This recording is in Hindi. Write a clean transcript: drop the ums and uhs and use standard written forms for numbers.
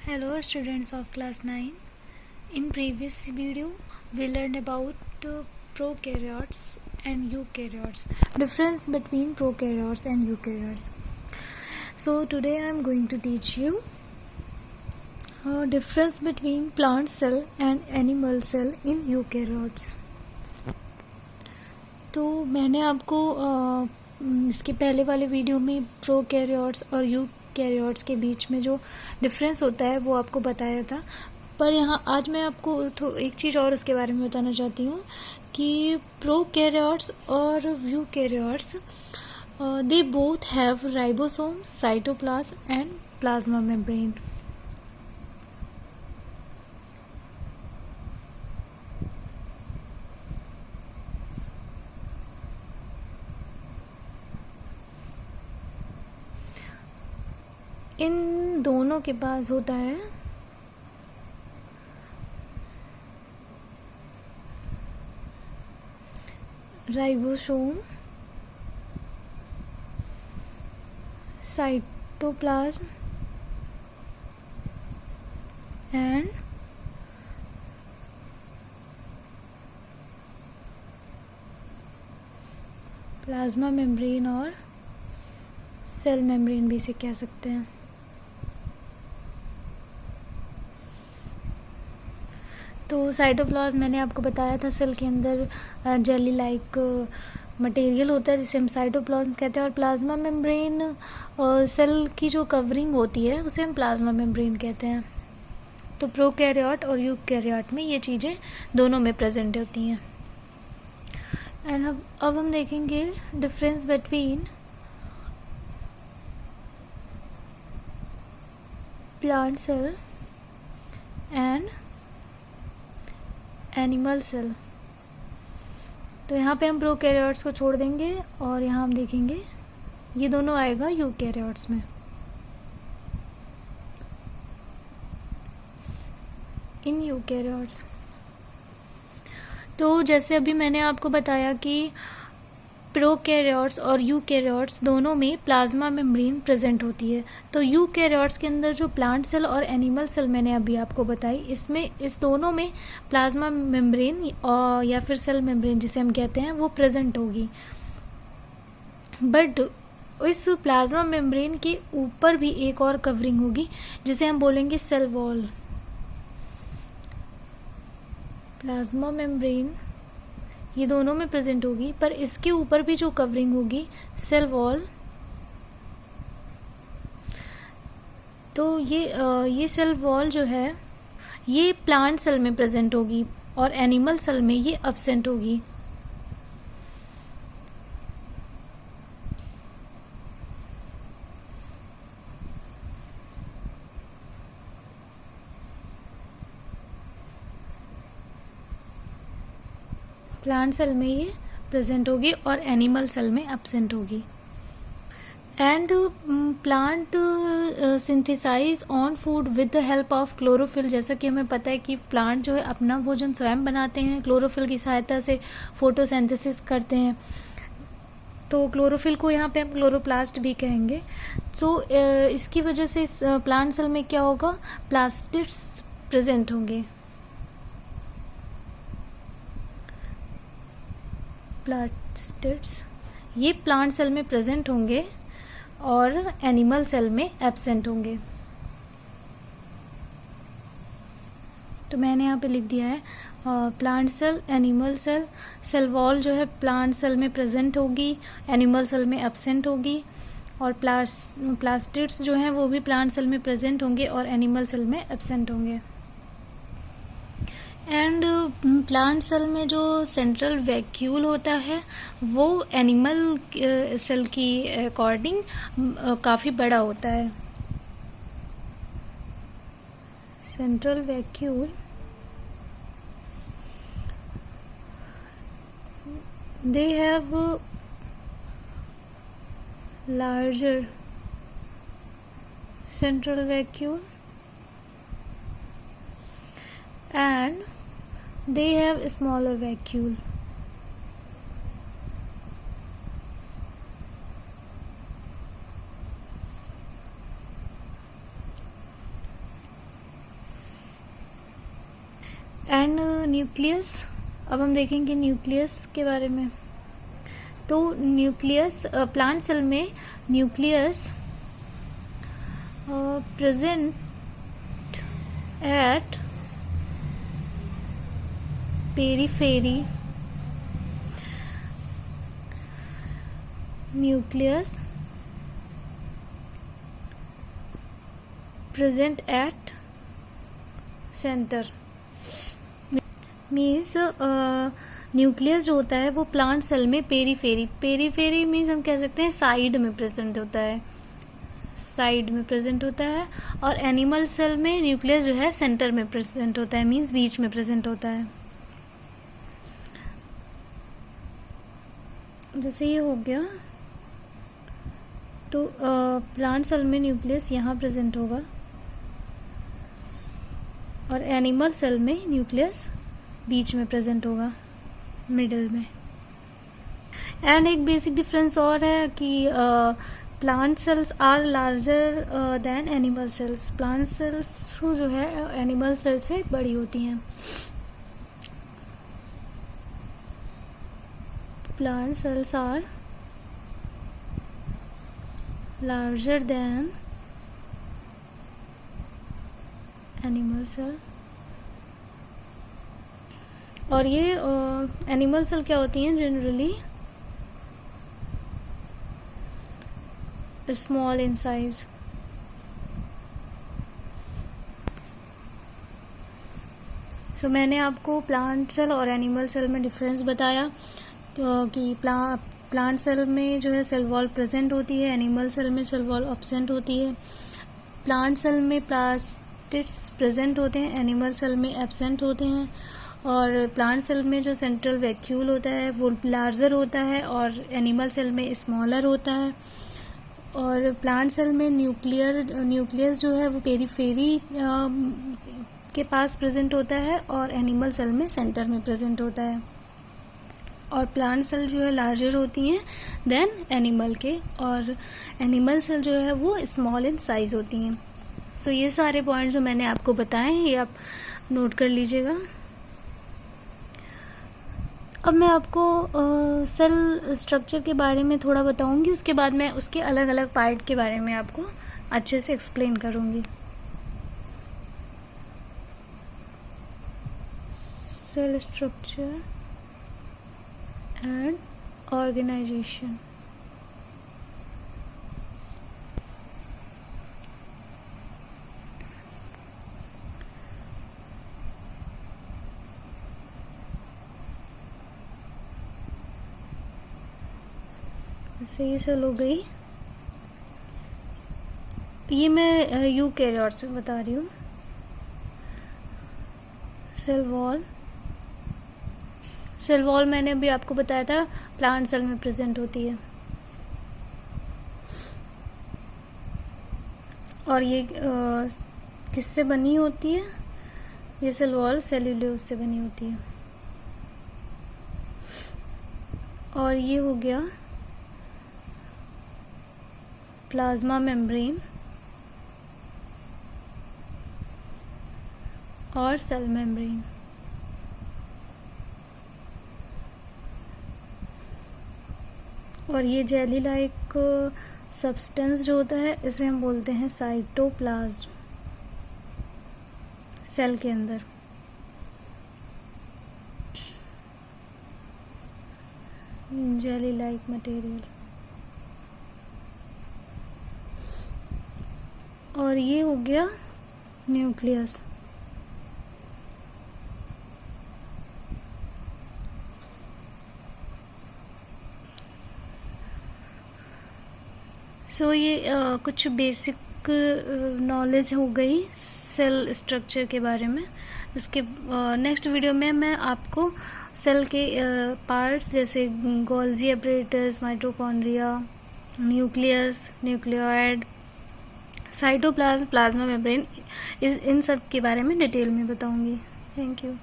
Hello students of class 9. In previous video we learned about prokaryotes and eukaryotes. Difference between prokaryotes and eukaryotes. So today I am going to teach you difference between plant cell and animal cell in eukaryotes. तो मैंने आपको इसके पहले वाले वीडियो में प्रोकैरियोट्स और यूकैरियोट्स के बीच में जो डिफरेंस होता है वो आपको बताया था, पर यहाँ आज मैं आपको एक चीज़ और उसके बारे में बताना चाहती हूँ कि प्रोकैरियोट्स और eukaryotes they both have ribosome, cytoplasm and plasma membrane. इन दोनों के पास होता है ribosome, cytoplasm and plasma membrane और सेल मेम्ब्रेन भी इसे कह सकते हैं. तो साइटोप्लाज्म मैंने आपको बताया था सेल के अंदर जेली लाइक मटेरियल होता है जिसे हम साइटोप्लाज्म कहते हैं, और प्लाज्मा मेम्ब्रेन सेल की जो कवरिंग होती है उसे हम प्लाज्मा मेम्ब्रेन कहते हैं. तो प्रोकैरियोट और यूकैरियोट में ये चीज़ें दोनों में प्रेजेंट होती हैं. एंड अब हम देखेंगे difference between plant cell and animal cell. तो यहाँ पे हम प्रोकैरियोट्स को छोड़ देंगे और यहाँ हम देखेंगे ये दोनों आएगा यूकैरियोट्स में. इन यूकैरियोट्स तो जैसे अभी मैंने आपको बताया कि प्रोकैरियोट्स और यूकैरियोट्स दोनों में प्लाज्मा मेम्ब्रेन प्रेजेंट होती है. तो यूकैरियोट्स के अंदर जो प्लांट सेल और एनिमल सेल मैंने अभी आपको बताई, इसमें इस दोनों में प्लाज्मा मेम्ब्रेन या फिर सेल मेम्ब्रेन जिसे हम कहते हैं वो प्रेजेंट होगी. बट इस प्लाज्मा मेम्ब्रेन के ऊपर भी एक और कवरिंग होगी जिसे हम बोलेंगे सेल वॉल. प्लाज्मा मेम्ब्रेन ये दोनों में प्रेजेंट होगी, पर इसके ऊपर भी जो कवरिंग होगी सेल वॉल, तो ये सेल वॉल जो है ये प्लांट सेल में प्रेजेंट होगी और एनिमल सेल में ये एब्सेंट होगी. प्लांट सेल में ये प्रेजेंट होगी और एनिमल सेल में एब्सेंट होगी. And plant synthesize on food with the help of chlorophyll. जैसा कि हमें पता है कि प्लांट जो है अपना भोजन स्वयं बनाते हैं, क्लोरोफिल की सहायता से फोटोसिंथेसिस करते हैं. तो क्लोरोफिल को यहाँ पे हम क्लोरोप्लास्ट भी कहेंगे. सो इसकी वजह से इस प्लांट सेल में क्या होगा, प्लास्टिड्स प्रेजेंट होंगे. प्लास्टिड्स ये प्लांट सेल में प्रेजेंट होंगे और एनिमल सेल में एब्सेंट होंगे. तो मैंने यहाँ पे लिख दिया है plant cell, animal cell. Cell wall जो है प्लांट सेल में प्रेजेंट होगी, एनिमल सेल में एब्सेंट होगी, और प्लास्टिड्स जो हैं वो भी प्लांट सेल में प्रेजेंट होंगे और एनिमल सेल में एब्सेंट होंगे. एंड प्लांट सेल में जो सेंट्रल वैक्यूल होता है वो एनिमल सेल की अकॉर्डिंग काफ़ी बड़ा होता है. Central vacuole they have larger central vacuole and they have a smaller vacuole. And nucleus, अब हम देखेंगे न्यूक्लियस के बारे में। तो न्यूक्लियस, प्लांट सेल में nucleus present at periphery, nucleus present at centre. Means nucleus जो होता है वो प्लांट सेल में पेरीफेरी मीन्स हम कह सकते हैं साइड में प्रेजेंट होता है, साइड में प्रेजेंट होता है। और एनिमल सेल में न्यूक्लियस जो है सेंटर में प्रेजेंट होता है, मीन्स बीच में प्रेजेंट होता है। जैसे ये हो गया, तो प्लांट सेल में न्यूक्लियस यहाँ प्रेजेंट होगा और एनिमल सेल में न्यूक्लियस बीच में प्रेजेंट होगा, मिडिल में। एंड एक बेसिक डिफरेंस और है कि plant cells are larger than animal cells. Plant cells जो है एनिमल सेल से बड़ी होती हैं। Plant cells are larger than animal cell। और ये एनिमल सेल क्या होती हैं जनरली स्मॉल इन साइज। तो मैंने आपको प्लांट सेल और एनिमल सेल में डिफरेंस बताया कि प्लांट सेल में जो है सेल वॉल प्रेजेंट होती है, एनिमल सेल में सेल वॉल एब्सेंट होती है। प्लांट सेल में प्लास्टिड्स प्रेजेंट होते हैं, एनिमल सेल में एब्सेंट होते हैं। और प्लांट सेल में जो सेंट्रल वैक्यूल होता है वो लार्जर होता है और एनिमल सेल में स्मॉलर होता है। और प्लांट सेल में न्यूक्लियस जो है वो पेरीफेरी के पास प्रेजेंट होता है और एनिमल सेल में सेंटर में प्रेजेंट होता है। और प्लांट सेल जो है लार्जर होती हैं देन एनिमल के, और एनिमल सेल जो है वो स्मॉल इन साइज होती हैं। सो ये सारे पॉइंट्स जो मैंने आपको बताए हैं ये आप नोट कर लीजिएगा। अब मैं आपको सेल स्ट्रक्चर के बारे में थोड़ा बताऊंगी, उसके बाद मैं उसके अलग अलग पार्ट के बारे में आपको अच्छे से एक्सप्लेन करूंगी। Cell structure and organization. जैसे ये सेल हो गई, ये मैं यूकैरियोट्स में बता रही हूँ। सेल वॉल मैंने अभी आपको बताया था प्लांट सेल में प्रेजेंट होती है। और ये किससे बनी होती है? ये सेल वॉल सेल्यूलोज से बनी होती है। और ये हो गया प्लाज्मा मेम्ब्रेन और सेल मेम्ब्रेन। और ये जेली लाइक सब्सटेंस जो होता है इसे हम बोलते हैं साइटोप्लाज्म, सेल के अंदर। Jelly like material. और ये हो गया न्यूक्लियस। सो ये कुछ बेसिक नॉलेज हो गई सेल स्ट्रक्चर के बारे में। इसके नेक्स्ट वीडियो में मैं आपको सेल के पार्ट्स जैसे Golgi apparatus, mitochondria, nucleus, nucleoid, cytoplasm, plasma membrane, इन सब के बारे में डिटेल में बताऊंगी। Thank you.